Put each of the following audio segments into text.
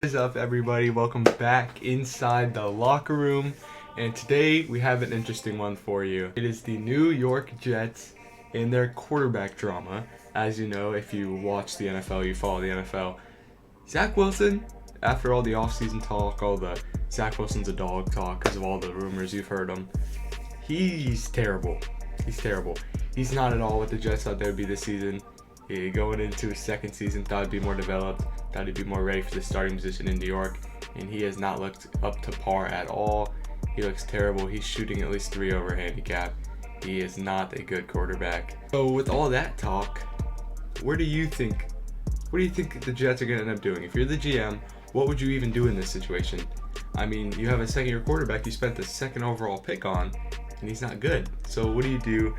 What is up, everybody? Welcome back inside the locker room, and today we have an interesting one for you. It is the New York Jets in their quarterback drama. As you know, if you watch the NFL, you follow the NFL. Zach Wilson, after all the offseason talk, all the Zach Wilson's a dog talk because of all the rumors you've heard him, he's terrible. He's terrible. He's not at all what the Jets thought they would be this season. Going into his second season, thought he'd be more developed, thought he'd be more ready for the starting position in New York, and he has not looked up to par at all. He looks terrible. He's shooting at least 3 over handicap. He is not a good quarterback. So with all that talk, what do you think the Jets are going to end up doing? If you're the GM, what would you even do in this situation? I mean, you have a second-year quarterback you spent the second overall pick on, and he's not good. So what do you do?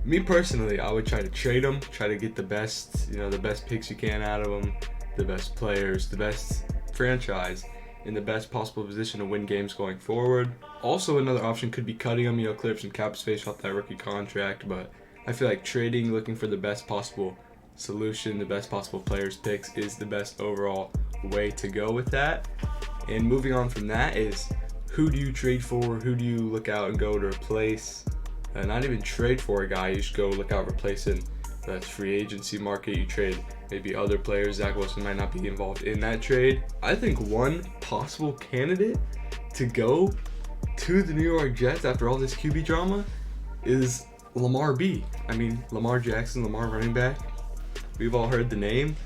Me personally, I would try to trade him, try to get the best picks you can out of him, the best players, the best franchise in the best possible position to win games going forward. Also, another option could be cutting him, clear up some cap space off that rookie contract, but I feel like trading, looking for the best possible solution, the best possible players picks is the best overall way to go with that. And moving on from that is, who do you trade for? Who do you look out and go to replace? Not even trade for a guy, you just go look out replacing the free agency market. You trade maybe other players. Zach Wilson might not be involved in that trade. I think one possible candidate to go to the New York Jets after all this QB drama is Lamar B. I mean, Lamar Jackson, Lamar running back. We've all heard the name,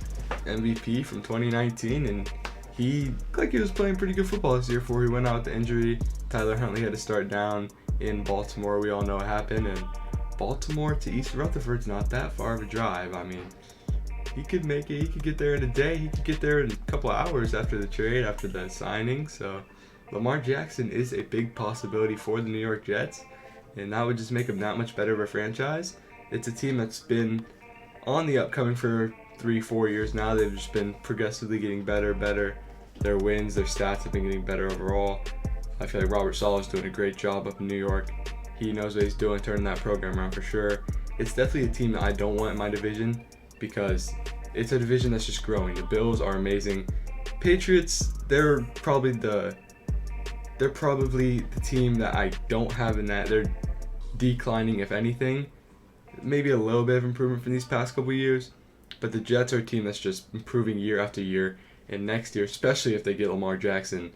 MVP from 2019, and he looked like he was playing pretty good football this year before he went out with the injury. Tyler Huntley had to start down in Baltimore. We all know what happened, and Baltimore to East Rutherford's not that far of a drive. I mean, he could make it. He could get there in a day. He could get there in a couple of hours after the trade, after the signing. So Lamar Jackson is a big possibility for the New York Jets, and that would just make him that much better of a franchise. It's a team that's been on the upcoming for 3-4 years now. They've just been progressively getting better. Their wins, their stats have been getting better overall. I feel like Robert Saleh is doing a great job up in New York. He knows what he's doing, turning that program around for sure. It's definitely a team that I don't want in my division because it's a division that's just growing. The Bills are amazing. Patriots, they're probably the team that I don't have in that. They're declining, if anything. Maybe a little bit of improvement from these past couple years. But the Jets are a team that's just improving year after year. And next year, especially if they get Lamar Jackson,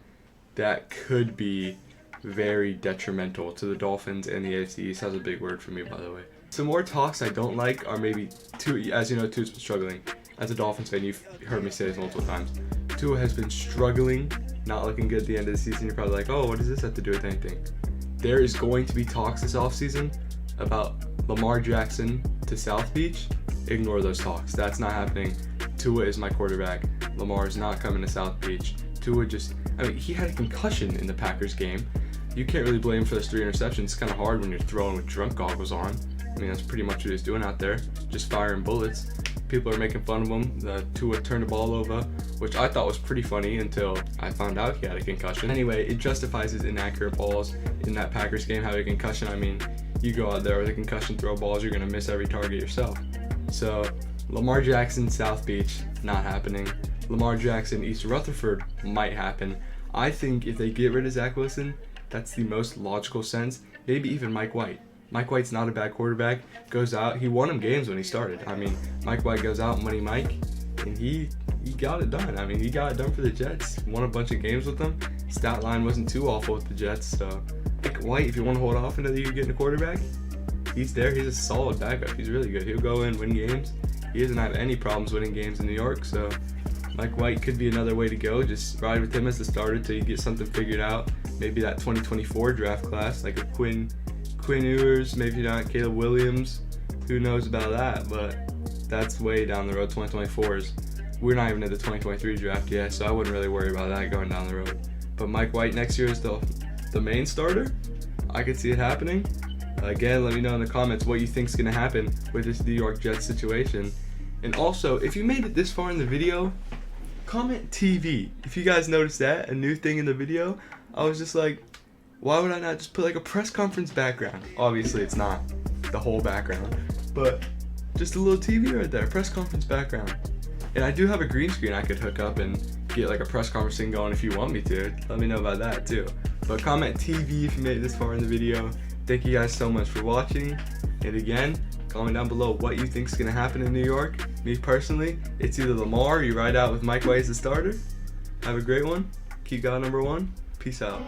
that could be very detrimental to the Dolphins and the AFC East. Has a big word for me, by the way. Some more talks I don't like are maybe Tua. As you know, Tua's been struggling. As a Dolphins fan, you've heard me say this multiple times. Tua has been struggling, not looking good at the end of the season. You're probably like, oh, what does this have to do with anything? There is going to be talks this offseason about Lamar Jackson to South Beach. Ignore those talks. That's not happening. Tua is my quarterback. Lamar is not coming to South Beach. Tua he had a concussion in the Packers game. You can't really blame him for those 3 interceptions. It's kind of hard when you're throwing with drunk goggles on. I mean, that's pretty much what he's doing out there, just firing bullets. People are making fun of him. The Tua turned the ball over, which I thought was pretty funny until I found out he had a concussion. Anyway, it justifies his inaccurate balls in that Packers game, having a concussion. I mean, you go out there with a concussion, throw balls, you're going to miss every target yourself. So, Lamar Jackson, South Beach, not happening. Lamar Jackson, East Rutherford might happen. I think if they get rid of Zach Wilson, that's the most logical sense. Maybe even Mike White. Mike White's not a bad quarterback. Goes out. He won him games when he started. I mean, Mike White goes out, Money Mike, and he got it done. I mean, he got it done for the Jets. Won a bunch of games with them. Stat line wasn't too awful with the Jets. So, Mike White, if you want to hold off until you get a quarterback, he's there. He's a solid backup. He's really good. He'll go in, win games. He doesn't have any problems winning games in New York, so Mike White could be another way to go. Just ride with him as the starter till you get something figured out. Maybe that 2024 draft class, like a Quinn Ewers, maybe not Caleb Williams. Who knows about that? But that's way down the road. 2024 is. We're not even at the 2023 draft yet, so I wouldn't really worry about that going down the road. But Mike White next year is the main starter. I could see it happening. Again, let me know in the comments what you think is going to happen with this New York Jets situation. And also, if you made it this far in the video, comment TV. If you guys noticed that, a new thing in the video, I was just like, why would I not just put like a press conference background? Obviously, it's not the whole background, but just a little TV right there, press conference background. And I do have a green screen I could hook up and get like a press conference thing going if you want me to. Let me know about that too. But comment TV if you made it this far in the video. Thank you guys so much for watching. And again, comment down below what you think is going to happen in New York. Me personally, it's either Lamar or you ride out with Mike White as the starter. Have a great one. Keep God number one. Peace out.